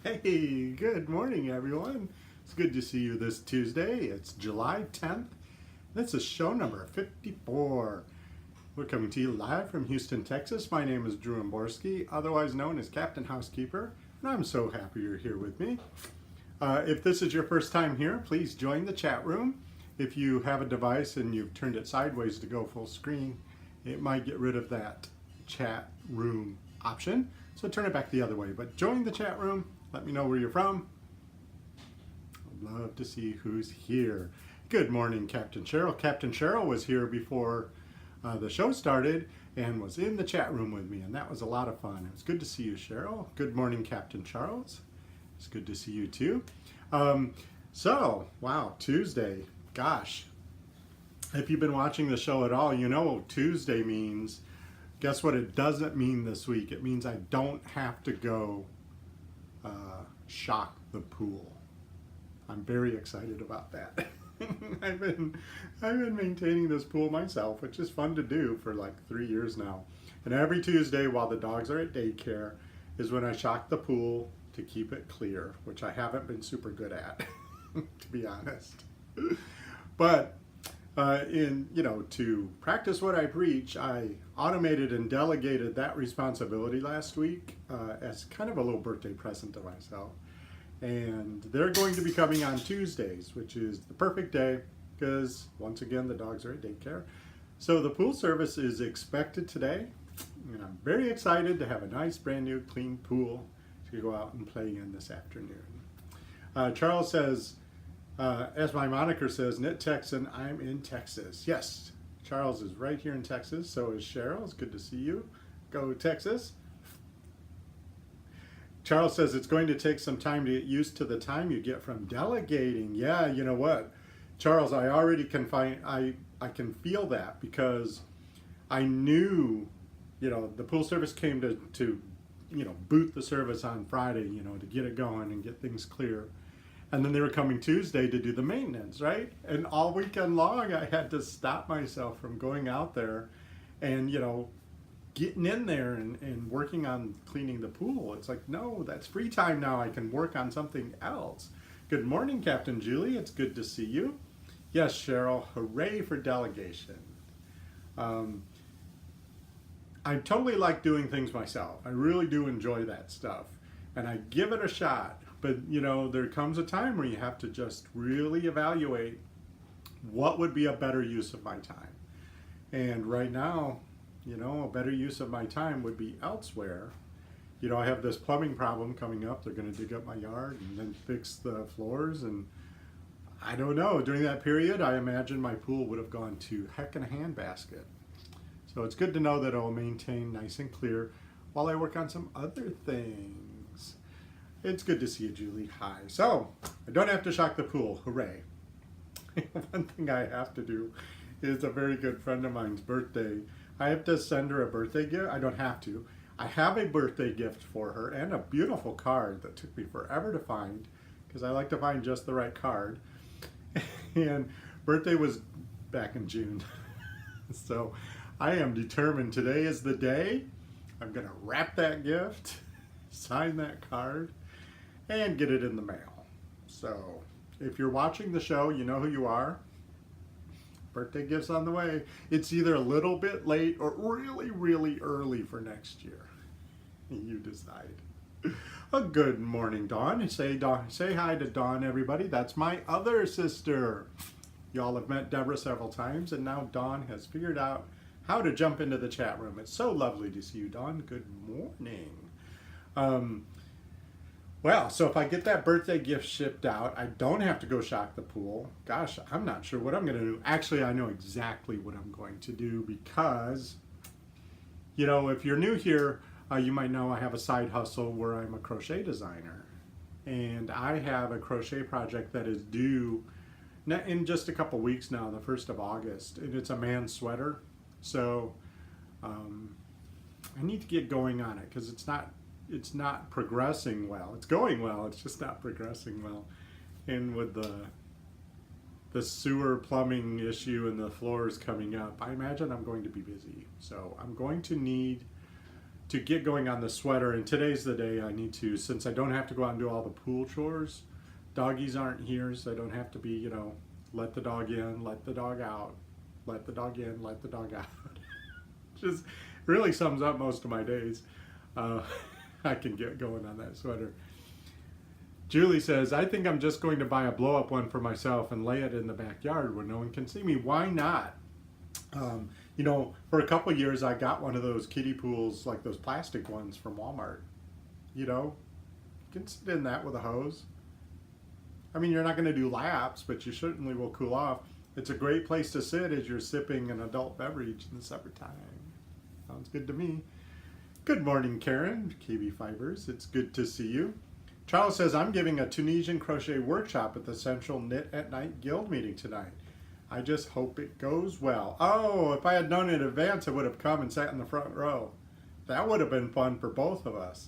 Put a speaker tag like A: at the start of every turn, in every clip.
A: Hey, good morning, everyone. It's good to see you this Tuesday. It's July 10th. This is show number 54. We're coming to you live from Houston, Texas. My name is Drew Imborski, otherwise known as Captain Housekeeper, and I'm so happy you're here with me. If this is your first time here, please join the chat room. If you have a device and you've turned it sideways to go full screen, it might get rid of that chat room option. So turn it back the other way, but join the chat room. Let me know where you're from. I'd love to see who's here. Good morning, Captain Cheryl. Captain Cheryl was here before the show started and was in the chat room with me, and that was a lot of fun. It was good to see you, Cheryl. Good morning, Captain Charles. It's good to see you too. Wow, Tuesday. Gosh, if you've been watching the show at all, you know Tuesday means, guess what it doesn't mean this week? It means I don't have to go shock the pool. I'm very excited about that. I've been maintaining this pool myself, which is fun to do for like 3 years now. And every Tuesday while the dogs are at daycare is when I shock the pool to keep it clear, which I haven't been super good at, to be honest. But to practice what I preach, I automated and delegated that responsibility last week as kind of a little birthday present to myself. And they're going to be coming on Tuesdays, which is the perfect day because, once again, the dogs are at daycare. So the pool service is expected today, and I'm very excited to have a nice, brand new, clean pool to go out and play in this afternoon. Charles says, as my moniker says, Knit Texan, I'm in Texas. Yes, Charles is right here in Texas. So is Cheryl. It's good to see you. Go Texas. Charles says it's going to take some time to get used to the time you get from delegating. Yeah, you know what, Charles, I already can I can feel that because I knew, the pool service came to boot the service on Friday, to get it going and get things clear. And then they were coming Tuesday to do the maintenance, right? And all weekend long, I had to stop myself from going out there and, getting in there and working on cleaning the pool. It's like, no, that's free time now. I can work on something else. Good morning, Captain Julie. It's good to see you. Yes, Cheryl, hooray for delegation. I totally like doing things myself. I really do enjoy that stuff. And I give it a shot. But, there comes a time where you have to just really evaluate what would be a better use of my time. And right now, a better use of my time would be elsewhere. I have this plumbing problem coming up. They're going to dig up my yard and then fix the floors. And I don't know, during that period, I imagine my pool would have gone to heck in a handbasket. So it's good to know that I'll maintain nice and clear while I work on some other things. It's good to see you, Julie. Hi. So, I don't have to shock the pool. Hooray. One thing I have to do is a very good friend of mine's birthday. I have to send her a birthday gift. I don't have to. I have a birthday gift for her and a beautiful card that took me forever to find because I like to find just the right card. And birthday was back in June. So, I am determined today is the day. I'm going to wrap that gift, sign that card, and get it in the mail. So if you're watching the show, you know who you are. Birthday gifts on the way. It's either a little bit late or really, really early for next year. You decide. Good morning, Dawn. Say hi to Dawn, everybody. That's my other sister. Y'all have met Deborah several times, and now Dawn has figured out how to jump into the chat room. It's so lovely to see you, Dawn. Good morning. Well, so if I get that birthday gift shipped out, I don't have to go shock the pool. Gosh, I'm not sure what I'm going to do. Actually, I know exactly what I'm going to do because, if you're new here, you might know I have a side hustle where I'm a crochet designer. And I have a crochet project that is due in just a couple weeks now, the 1st of August. And it's a man's sweater. So I need to get going on it because it's not progressing well. It's going well, it's just not progressing well. And with the sewer plumbing issue and the floors coming up, I imagine I'm going to be busy. So I'm going to need to get going on the sweater, and today's the day I need to, since I don't have to go out and do all the pool chores. Doggies aren't here, so I don't have to be, you know, let the dog in, let the dog out, let the dog in, let the dog out. Just really sums up most of my days. I can get going on that sweater. Julie says, I think I'm just going to buy a blow-up one for myself and lay it in the backyard where no one can see me. Why not? You know, for a couple years I got one of those kiddie pools, like those plastic ones from Walmart. You know, you can sit in that with a hose. I mean, you're not going to do laps, but you certainly will cool off. It's a great place to sit as you're sipping an adult beverage in the summertime. Sounds good to me. Good morning, Karen, KB Fibers. It's good to see you. Charles says, I'm giving a Tunisian crochet workshop at the Central Knit at Night Guild meeting tonight. I just hope it goes well. Oh, if I had known in advance, I would have come and sat in the front row. That would have been fun for both of us.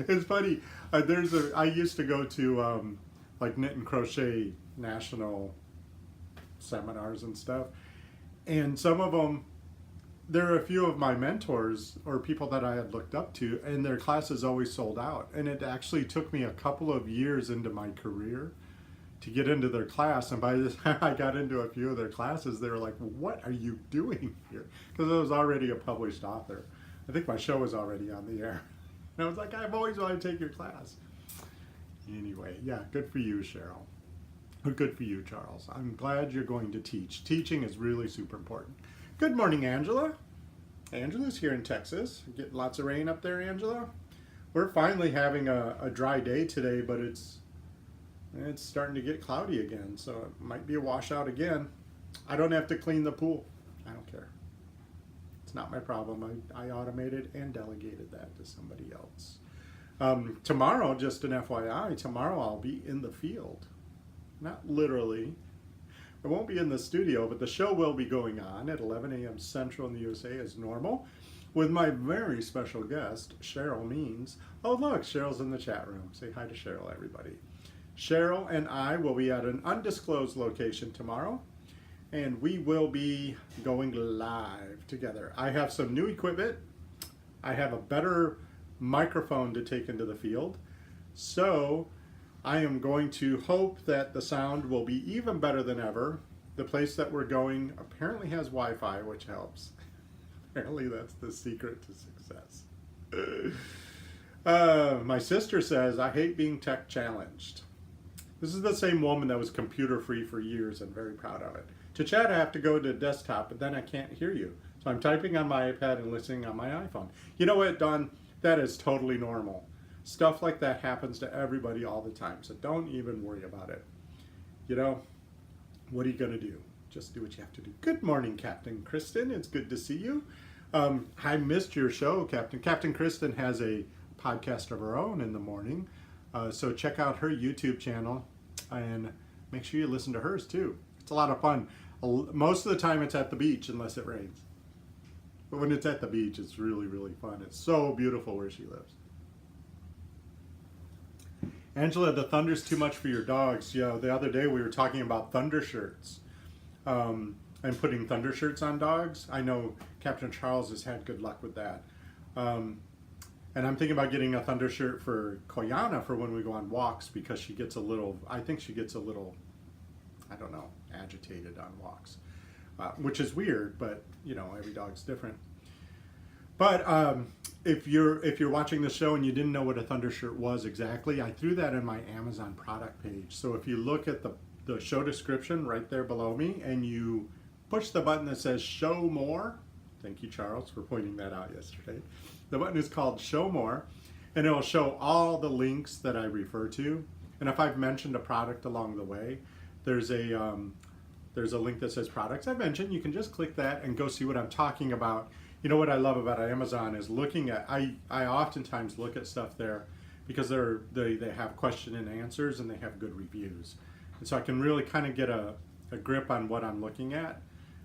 A: It's funny. I used to go to like knit and crochet national seminars and stuff. And some of them, there are a few of my mentors or people that I had looked up to, and their classes always sold out. And it actually took me a couple of years into my career to get into their class. And by the time I got into a few of their classes, they were like, what are you doing here? Because I was already a published author. I think my show was already on the air. And I was like, I've always wanted to take your class. Anyway, yeah, good for you, Cheryl. Good for you, Charles. I'm glad you're going to teach. Teaching is really super important. Good morning, Angela. Angela's here in Texas. Getting lots of rain up there, Angela? We're finally having a dry day today, but it's starting to get cloudy again, so it might be a washout again. I don't have to clean the pool. I don't care. It's not my problem. I automated and delegated that to somebody else. Tomorrow, just an FYI, tomorrow I'll be in the field. Not literally. I won't be in the studio, but the show will be going on at 11 a.m. Central in the USA as normal with my very special guest, Cheryl Means. Oh, look, Cheryl's in the chat room. Say hi to Cheryl, everybody. Cheryl and I will be at an undisclosed location tomorrow, and we will be going live together. I have some new equipment. I have a better microphone to take into the field. So I am going to hope that the sound will be even better than ever. The place that we're going apparently has Wi-Fi, which helps. Apparently that's the secret to success. My sister says, I hate being tech challenged. This is the same woman that was computer free for years and very proud of it. To chat, I have to go to desktop, but then I can't hear you. So I'm typing on my iPad and listening on my iPhone. You know what, Don? That is totally normal. Stuff like that happens to everybody all the time, so don't even worry about it. You know, what are you going to do? Just do what you have to do. Good morning, Captain Kristen. It's good to see you. I missed your show, Captain. Captain Kristen has a podcast of her own in the morning, so check out her YouTube channel and make sure you listen to hers too. It's a lot of fun. Most of the time it's at the beach unless it rains. But when it's at the beach, it's really, really fun. It's so beautiful where she lives. Angela, the thunder's too much for your dogs. Yeah, the other day we were talking about thunder shirts and putting thunder shirts on dogs. I know Captain Charles has had good luck with that. And I'm thinking about getting a thunder shirt for Koyana for when we go on walks, because she gets a little, I think she gets a little, I don't know, agitated on walks, which is weird, but you know, every dog's different. But if you're watching the show and you didn't know what a thunder shirt was exactly, I threw that in my Amazon product page. So if you look at the show description right there below me and you push the button that says show more, thank you, Charles, for pointing that out yesterday. The button is called show more, and it'll show all the links that I refer to. And if I've mentioned a product along the way, there's a link that says products I mentioned. You can just click that and go see what I'm talking about. You know what I love about Amazon is looking at, I oftentimes look at stuff there because they have question and answers and they have good reviews. And so I can really kind of get a grip on what I'm looking at.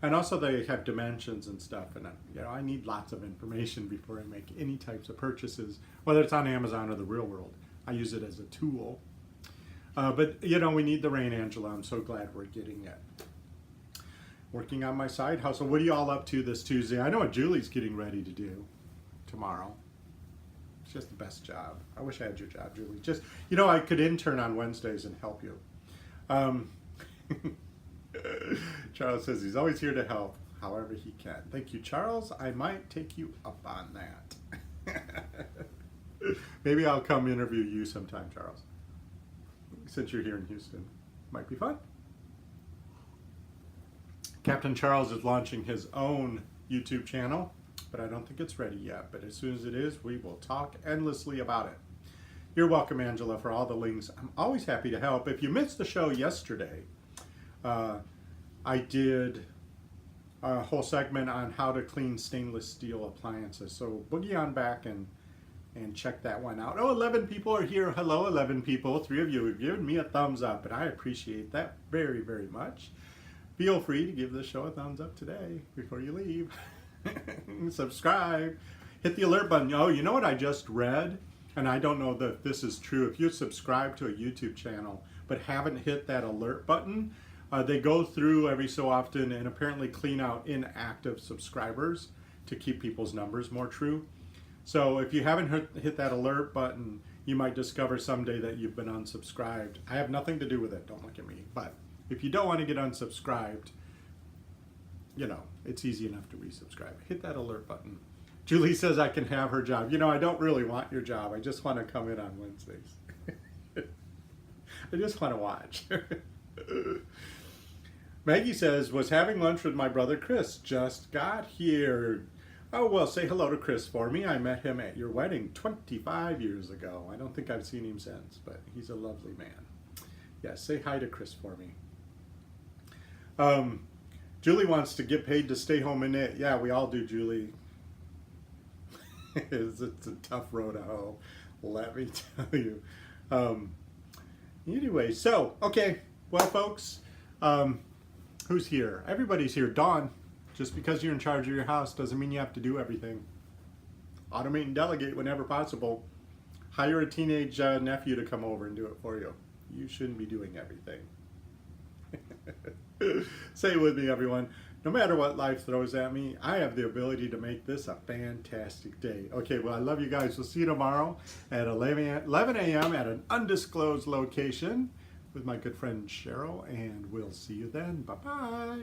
A: And also they have dimensions and stuff, and you know, I need lots of information before I make any types of purchases, whether it's on Amazon or the real world. I use it as a tool. But you know, we need the rain, Angela. I'm so glad we're getting it. working on my side hustle. What are you all up to this Tuesday? I know what Julie's getting ready to do tomorrow. It's just the best job. I wish I had your job, Julie. Just, you know, I could intern on Wednesdays and help you. Charles says he's always here to help however he can. Thank you, Charles. I might take you up on that. Maybe I'll come interview you sometime, Charles. Since you're here in Houston. Might be fun. Captain Charles is launching his own YouTube channel, but I don't think it's ready yet. But as soon as it is, we will talk endlessly about it. You're welcome, Angela, for all the links. I'm always happy to help. If you missed the show yesterday, I did a whole segment on how to clean stainless steel appliances. So boogie on back and check that one out. Oh, 11 people are here. Hello, 11 people. 3 of you have given me a thumbs up, and I appreciate that very, very much. Feel free to give the show a thumbs up today before you leave. Subscribe. Hit the alert button. Oh, you know what I just read? And I don't know that this is true. If you subscribe to a YouTube channel but haven't hit that alert button, they go through every so often and apparently clean out inactive subscribers to keep people's numbers more true. So if you haven't hit that alert button, you might discover someday that you've been unsubscribed. I have nothing to do with it. Don't look at me. But if you don't want to get unsubscribed, you know, it's easy enough to resubscribe. Hit that alert button. Julie says I can have her job. You know, I don't really want your job. I just want to come in on Wednesdays. I just want to watch. Maggie says, was having lunch with my brother Chris. Just got here. Oh, well, say hello to Chris for me. I met him at your wedding 25 years ago. I don't think I've seen him since, but he's a lovely man. Yeah, say hi to Chris for me. Julie wants to get paid to stay home and knit. Yeah, we all do, Julie. It's a tough road to hoe, let me tell you. Anyway, so, okay. Well, folks, who's here? Everybody's here. Dawn. Just because you're in charge of your house doesn't mean you have to do everything. Automate and delegate whenever possible. Hire a teenage nephew to come over and do it for you. You shouldn't be doing everything. Say it with me, everyone. No matter what life throws at me, I have the ability to make this a fantastic day. Okay, well, I love you guys. We'll see you tomorrow at 11 a.m. at an undisclosed location with my good friend Cheryl, and we'll see you then. Bye-bye.